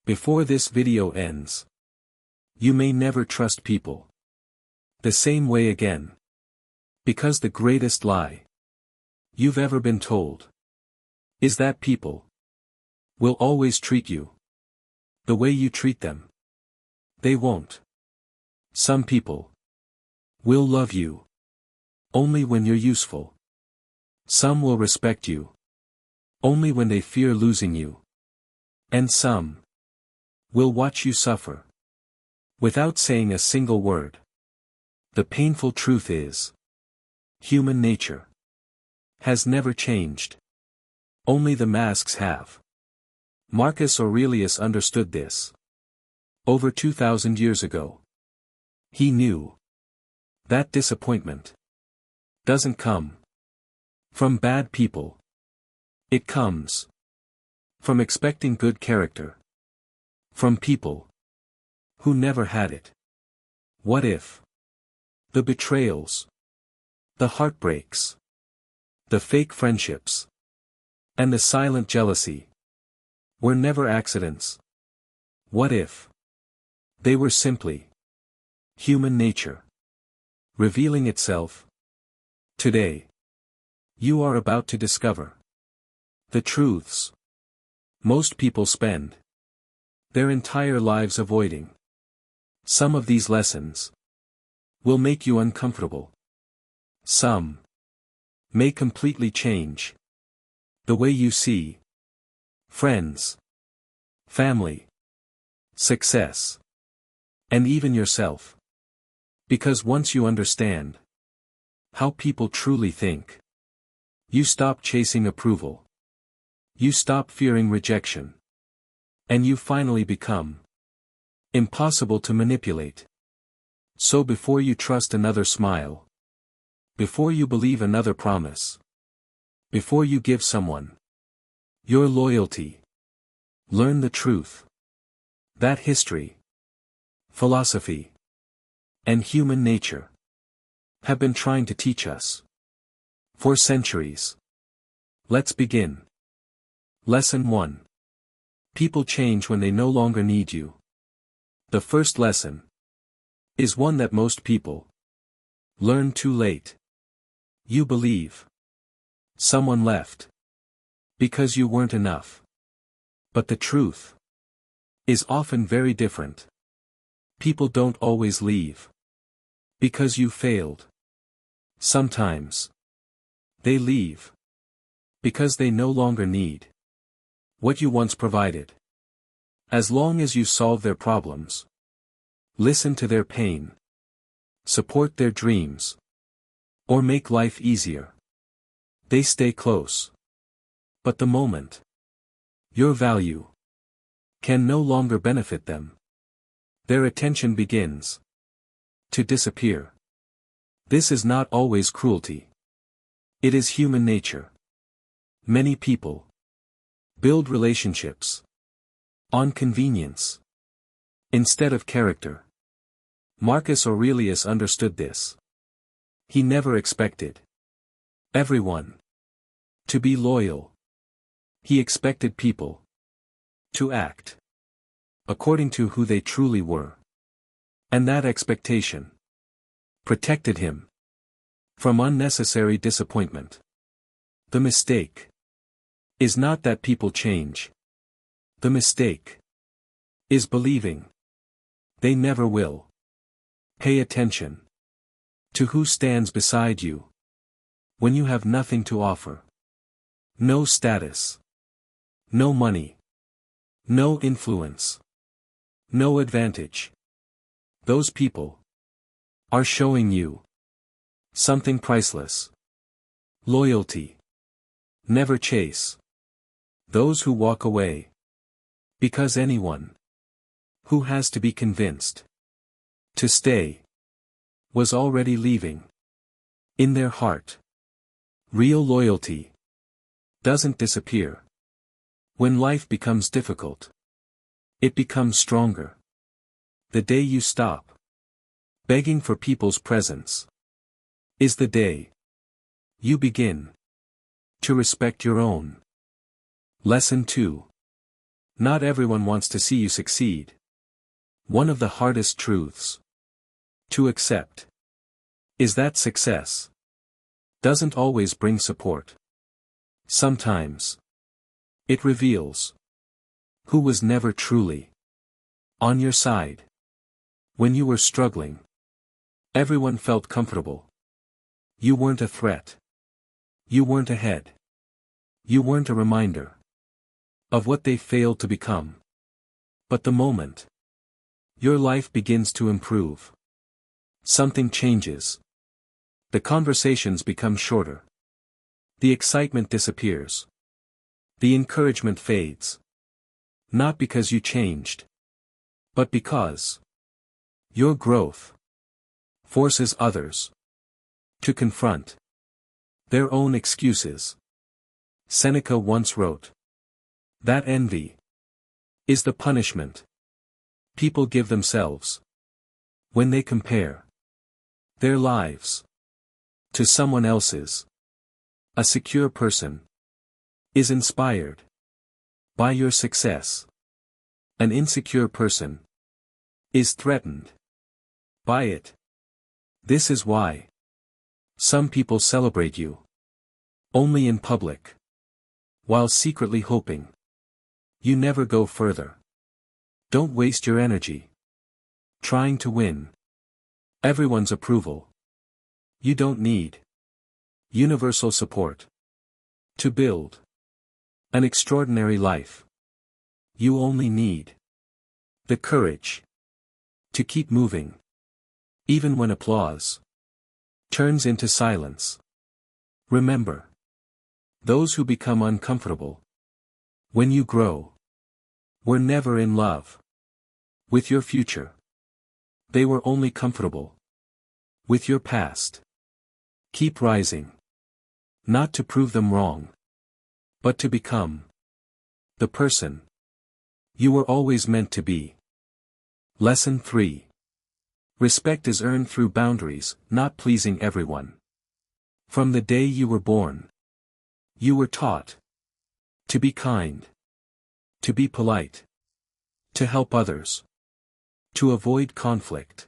Before this video ends, you may never trust people the same way again. Because the greatest lie you've ever been told is that people will always treat you the way you treat them. They won't. Some people will love you only when you're useful. Some will respect you only when they fear losing you. And some will watch you suffer without saying a single word. The painful truth is, human nature has never changed. Only the masks have. Marcus Aurelius understood this over 2,000 years ago. He knew that disappointment doesn't come from bad people. It comes from expecting good character from people who never had it. What if the betrayals, the heartbreaks, the fake friendships, and the silent jealousy were never accidents? What if they were simply human nature revealing itself? Today, you are about to discover the truths most people spend their entire lives avoiding. Some of these lessons will make you uncomfortable. Some may completely change the way you see friends, family, success, and even yourself. Because once you understand how people truly think, you stop chasing approval. You stop fearing rejection. And you finally become impossible to manipulate. So before you trust another smile, before you believe another promise, before you give someone your loyalty, learn the truth that history, philosophy, and human nature have been trying to teach us for centuries. Let's begin. Lesson 1. People change when they no longer need you. The first lesson is one that most people learn too late. You believe someone left because you weren't enough. But the truth is often very different. People don't always leave because you failed. Sometimes they leave because they no longer need what you once provided. As long as you solve their problems, listen to their pain, support their dreams, or make life easier, they stay close. But the moment your value can no longer benefit them, their attention begins to disappear. This is not always cruelty. It is human nature. Many people build relationships on convenience instead of character. Marcus Aurelius understood this. He never expected everyone to be loyal. He expected people to act according to who they truly were. And that expectation protected him from unnecessary disappointment. The mistake is not that people change. The mistake is believing they never will. Pay attention to who stands beside you when you have nothing to offer. No status, no money, no influence, no advantage. Those people are showing you something priceless. Loyalty. Never chase those who walk away, because anyone who has to be convinced to stay was already leaving. In their heart, real loyalty doesn't disappear. When life becomes difficult, it becomes stronger. The day you stop begging for people's presence is the day you begin to respect your own. Lesson 2. Not everyone wants to see you succeed. One of the hardest truths to accept is that success doesn't always bring support. Sometimes it reveals who was never truly on your side. When you were struggling, everyone felt comfortable. You weren't a threat. You weren't ahead. You weren't a reminder of what they failed to become. But the moment your life begins to improve, something changes. The conversations become shorter. The excitement disappears. The encouragement fades. Not because you changed, but because your growth forces others to confront their own excuses. Seneca once wrote that envy is the punishment people give themselves when they compare their lives to someone else's. A secure person is inspired by your success. An insecure person is threatened by it. This is why some people celebrate you only in public, while secretly hoping you never go further. Don't waste your energy trying to win everyone's approval. You don't need universal support to build an extraordinary life. You only need the courage to keep moving, even when applause turns into silence. Remember, those who become uncomfortable when you grow were never in love with your future. They were only comfortable with your past. Keep rising, not to prove them wrong, but to become the person you were always meant to be. Lesson 3. Respect is earned through boundaries, not pleasing everyone. From the day you were born, you were taught to be kind, to be polite, to help others, to avoid conflict.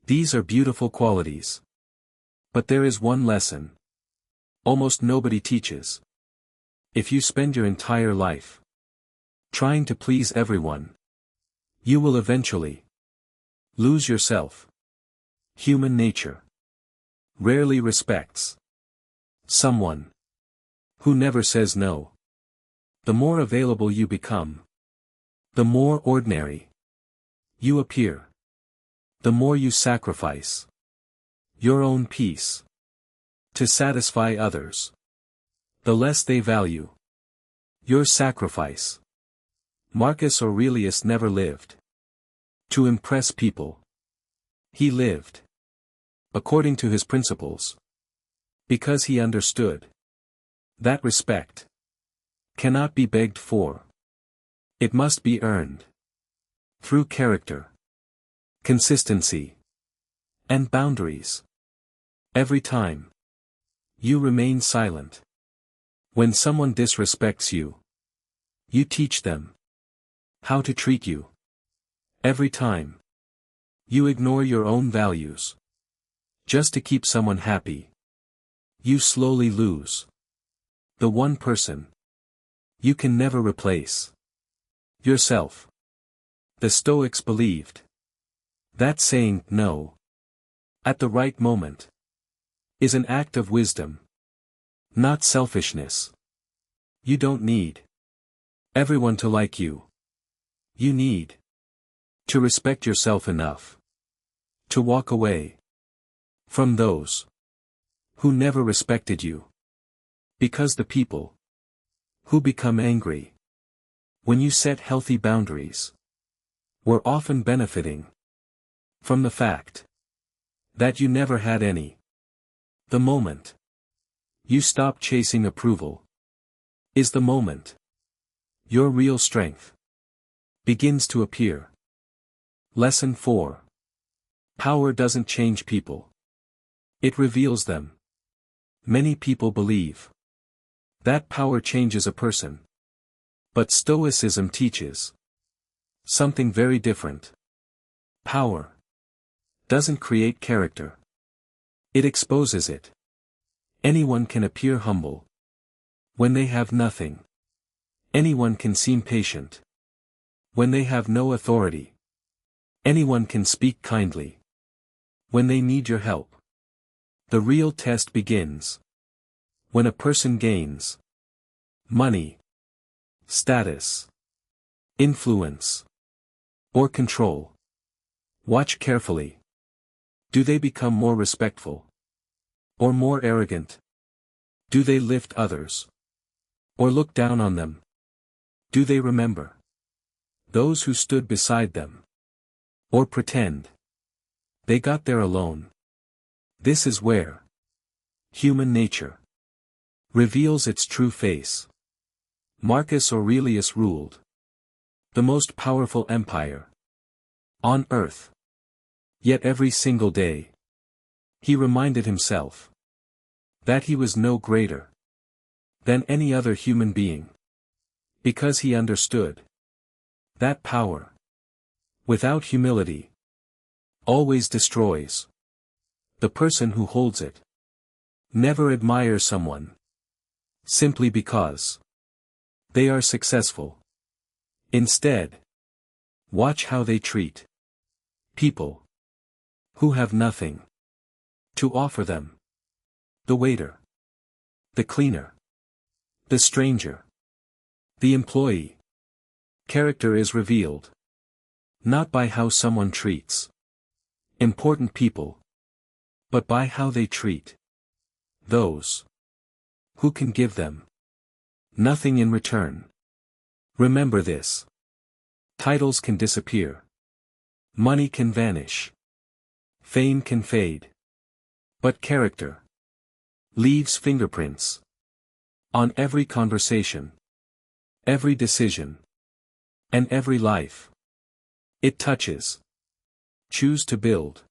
These are beautiful qualities. But there is one lesson almost nobody teaches. If you spend your entire life trying to please everyone, you will eventually lose yourself. Human nature rarely respects someone who never says no. The more available you become, the more ordinary you appear. The more you sacrifice your own peace to satisfy others, the less they value your sacrifice. Marcus Aurelius never lived to impress people. He lived according to his principles, because he understood that respect cannot be begged for. It must be earned through character, consistency, and boundaries. Every time you remain silent when someone disrespects you, you teach them how to treat you. Every time you ignore your own values just to keep someone happy, you slowly lose the one person you can never replace: yourself. The Stoics believed that saying no at the right moment is an act of wisdom, not selfishness. You don't need everyone to like you. You need to respect yourself enough to walk away from those who never respected you. Because the people who become angry when you set healthy boundaries were often benefiting from the fact that you never had any. The moment you stop chasing approval is the moment your real strength begins to appear. Lesson 4. Power doesn't change people. It reveals them. Many people believe that power changes a person. But Stoicism teaches something very different. Power doesn't create character. It exposes it. Anyone can appear humble when they have nothing. Anyone can seem patient when they have no authority. Anyone can speak kindly when they need your help. The real test begins when a person gains money, status, influence, or control. Watch carefully. Do they become more respectful or more arrogant? Do they lift others or look down on them? Do they remember those who stood beside them or pretend they got there alone? This is where human nature reveals its true face. Marcus Aurelius ruled the most powerful empire on earth. Yet every single day, he reminded himself that he was no greater than any other human being, because he understood that power, without humility, always destroys the person who holds it. Never admire someone simply because they are successful. Instead, watch how they treat people who have nothing to offer them. The waiter, the cleaner, the stranger, the employee. Character is revealed not by how someone treats important people, but by how they treat those who can give them nothing in return. Remember this. Titles can disappear. Money can vanish. Fame can fade. But character leaves fingerprints on every conversation, every decision, and every life it touches. Choose to build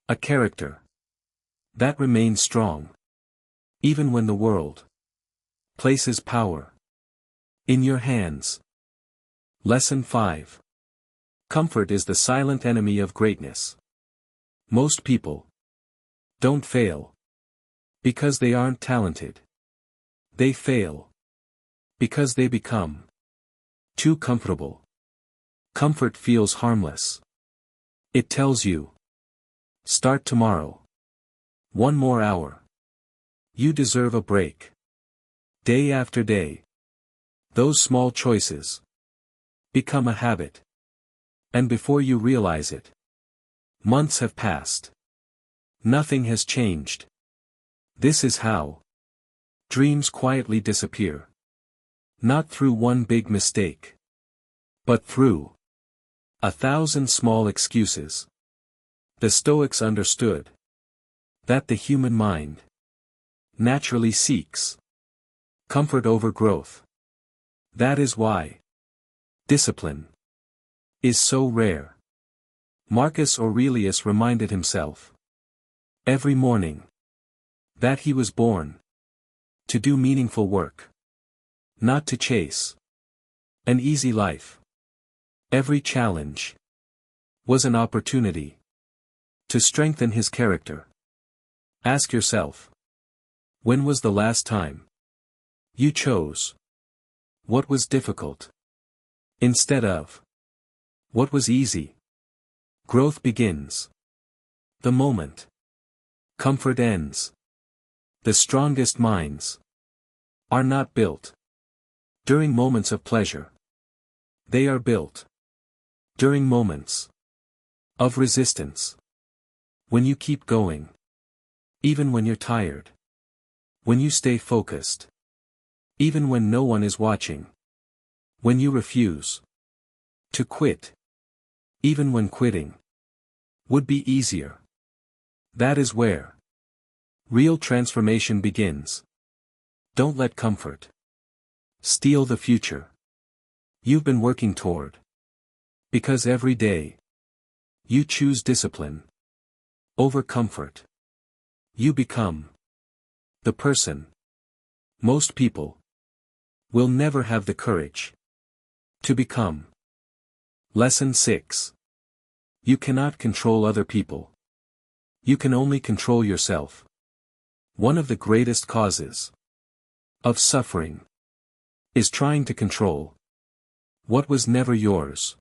a character that remains strong, even when the world places power in your hands. Lesson 5. Comfort is the silent enemy of greatness. Most people don't fail because they aren't talented. They fail because they become too comfortable. Comfort feels harmless. It tells you, start tomorrow. One more hour. You deserve a break. Day after day. Those small choices become a habit. And before you realize it, months have passed. Nothing has changed. This is how dreams quietly disappear. Not through one big mistake, but through 1,000 small excuses. The Stoics understood that the human mind naturally seeks comfort over growth. That is why discipline is so rare. Marcus Aurelius reminded himself every morning that he was born to do meaningful work, not to chase an easy life. Every challenge was an opportunity to strengthen his character. Ask yourself, when was the last time you chose what was difficult instead of what was easy? Growth begins the moment comfort ends. The strongest minds are not built during moments of pleasure. They are built during moments of resistance. When you keep going, even when you're tired. When you stay focused, even when no one is watching. When you refuse to quit, even when quitting would be easier. That is where real transformation begins. Don't let comfort steal the future you've been working toward. Because every day you choose discipline over comfort, you become the person most people will never have the courage To become. Lesson 6. You cannot control other people. You can only control yourself. One of the greatest causes of suffering is trying to control what was never yours.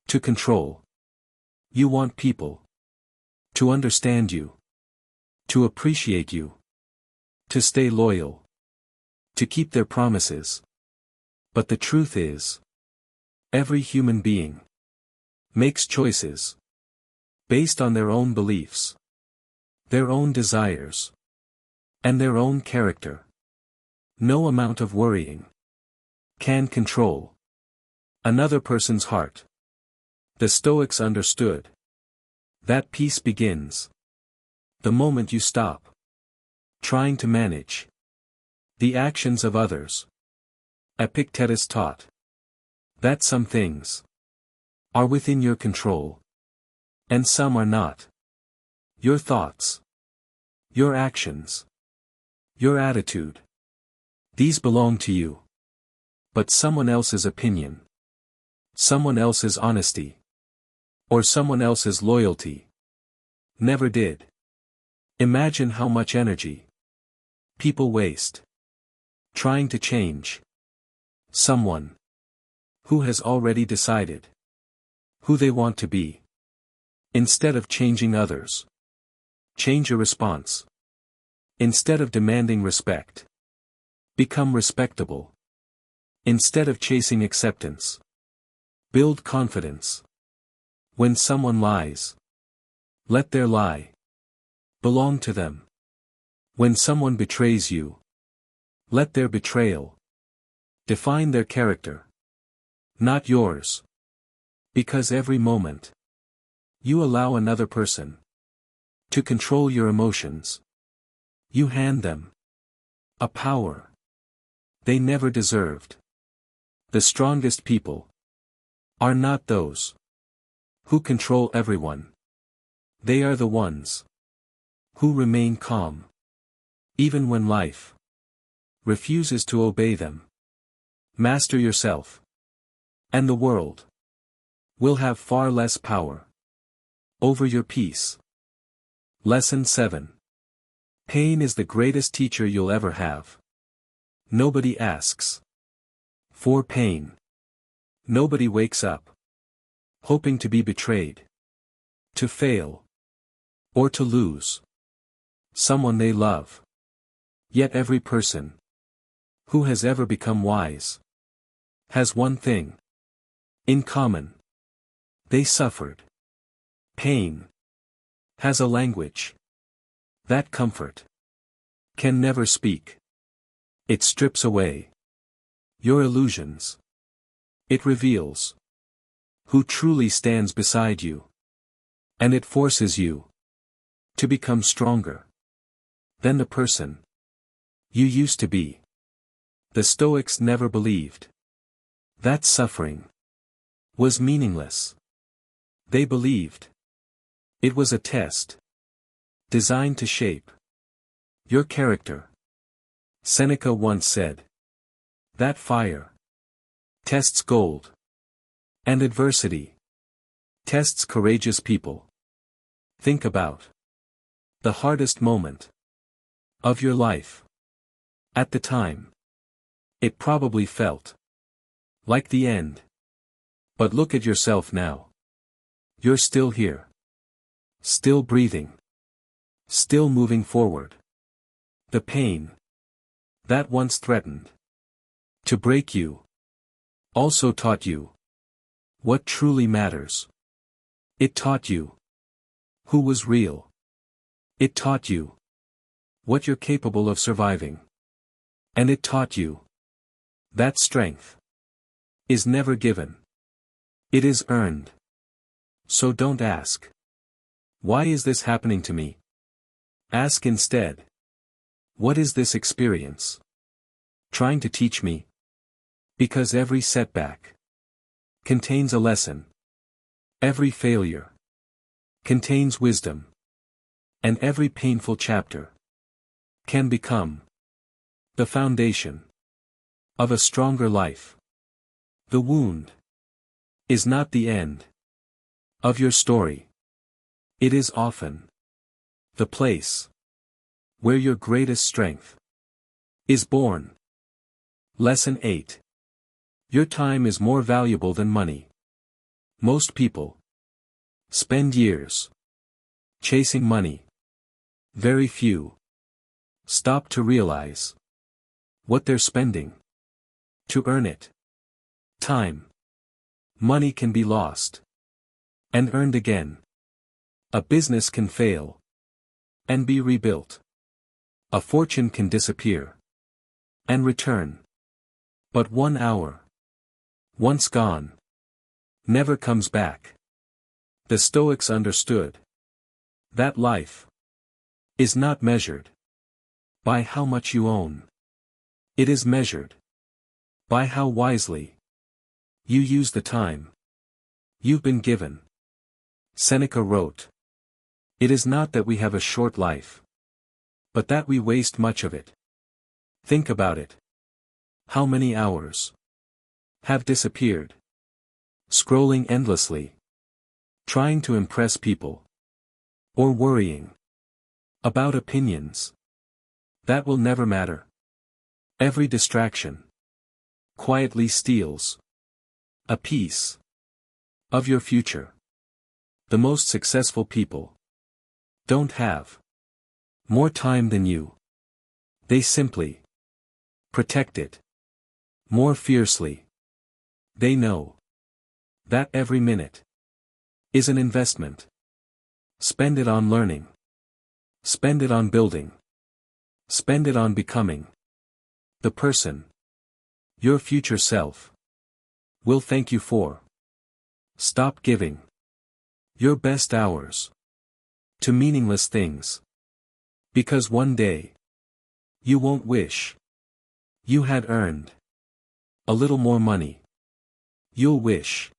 To control. You want people to understand you, to appreciate you, to stay loyal, to keep their promises. But the truth is, every human being makes choices based on their own beliefs, their own desires, and their own character. No amount of worrying can control another person's heart. The Stoics understood that peace begins the moment you stop trying to manage the actions of others. Epictetus taught that some things are within your control, and some are not. Your thoughts, your actions, your attitude, these belong to you. But someone else's opinion, someone else's honesty, or someone else's loyalty never did. Imagine how much energy people waste trying to change someone who has already decided who they want to be. Instead of changing others, change your response. Instead of demanding respect, become respectable. Instead of chasing acceptance, build confidence. When someone lies, let their lie belong to them. When someone betrays you, let their betrayal define their character, not yours. Because every moment you allow another person to control your emotions, you hand them a power they never deserved. The strongest people are not those who control everyone. They are the ones who remain calm, even when life refuses to obey them. Master yourself, and the world will have far less power over your peace. Lesson 7. Pain is the greatest teacher you'll ever have. Nobody asks for pain. Nobody wakes up hoping to be betrayed, to fail, or to lose someone they love. Yet every person who has ever become wise has one thing in common. They suffered. Pain has a language that comfort can never speak. It strips away your illusions. It reveals who truly stands beside you. And it forces you to become stronger than the person you used to be. The Stoics never believed that suffering was meaningless. They believed it was a test designed to shape your character. Seneca once said that fire tests gold, and adversity tests courageous people. Think about the hardest moment of your life. At the time, it probably felt like the end. But look at yourself now. You're still here. Still breathing. Still moving forward. The pain that once threatened to break you also taught you what truly matters. It taught you who was real. It taught you what you're capable of surviving. And it taught you that strength is never given. It is earned. So don't ask, why is this happening to me? Ask instead, what is this experience trying to teach me? Because every setback contains a lesson. Every failure contains wisdom. And every painful chapter can become the foundation of a stronger life. The wound is not the end of your story. It is often the place where your greatest strength is born. Lesson 8. Your time is more valuable than money. Most people spend years chasing money. Very few stop to realize what they're spending to earn it. Time. Money can be lost and earned again. A business can fail and be rebuilt. A fortune can disappear and return. But 1 hour, once gone, never comes back. The Stoics understood that life is not measured by how much you own. It is measured by how wisely you use the time you've been given. Seneca wrote, "It is not that we have a short life, but that we waste much of it." Think about it. How many hours have disappeared scrolling endlessly, trying to impress people, or worrying about opinions that will never matter? Every distraction quietly steals a piece of your future. The most successful people don't have more time than you. They simply protect it more fiercely. They know that every minute is an investment. Spend it on learning. Spend it on building. Spend it on becoming the person your future self will thank you for. Stop giving your best hours to meaningless things, because one day you won't wish you had earned a little more money. You'll wish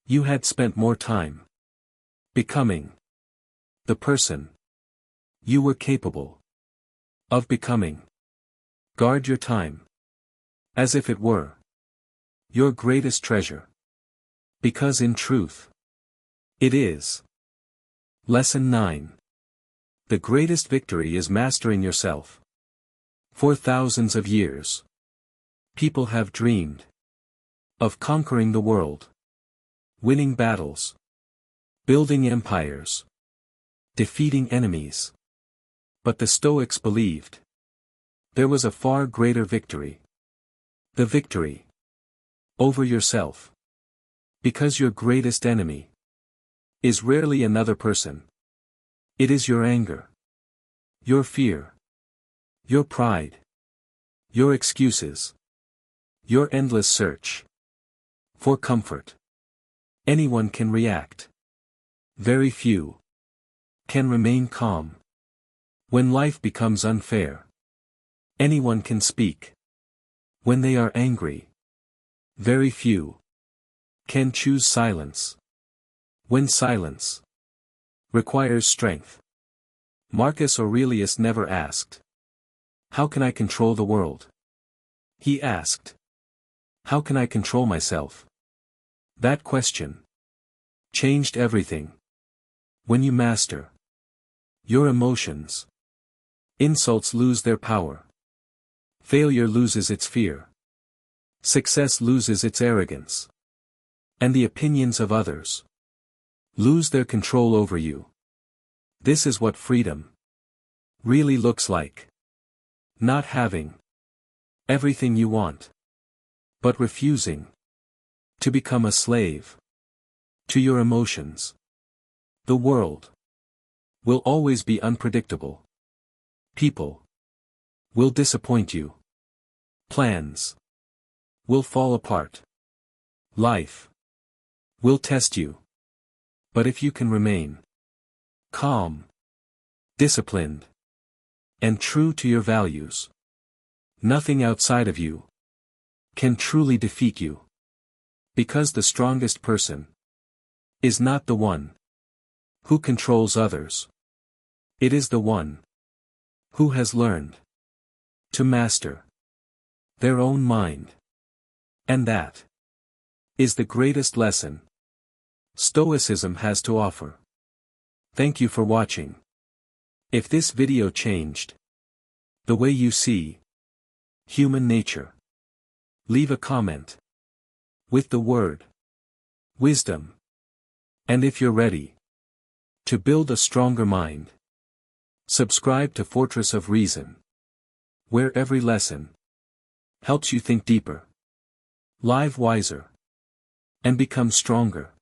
you had spent more time becoming the person you were capable of becoming. Guard your time as if it were your greatest treasure, because in truth it is. Lesson 9. The greatest victory is mastering yourself. For thousands of years, people have dreamed of conquering the world, winning battles, building empires, defeating enemies. But the Stoics believed there was a far greater victory. The victory over yourself. Because your greatest enemy is rarely another person. It is your anger, your fear, your pride, your excuses, your endless search for comfort. Anyone can react. Very few can remain calm when life becomes unfair. Anyone can speak when they are angry. Very few can choose silence when silence requires strength. Marcus Aurelius never asked, "How can I control the world?" He asked, "How can I control myself?" That question changed everything. When you master your emotions, insults lose their power. Failure loses its fear. Success loses its arrogance. And the opinions of others lose their control over you. This is what freedom really looks like. Not having everything you want, but refusing to become a slave to your emotions. The world will always be unpredictable. People will disappoint you. Plans will fall apart. Life will test you. But if you can remain calm, disciplined, and true to your values, nothing outside of you can truly defeat you. Because the strongest person is not the one who controls others. It is the one who has learned to master their own mind. And that is the greatest lesson Stoicism has to offer. Thank you for watching. If this video changed the way you see human nature, leave a comment with the word wisdom. And if you're ready to build a stronger mind, subscribe to Fortress of Reason, where every lesson helps you think deeper, live wiser, and become stronger.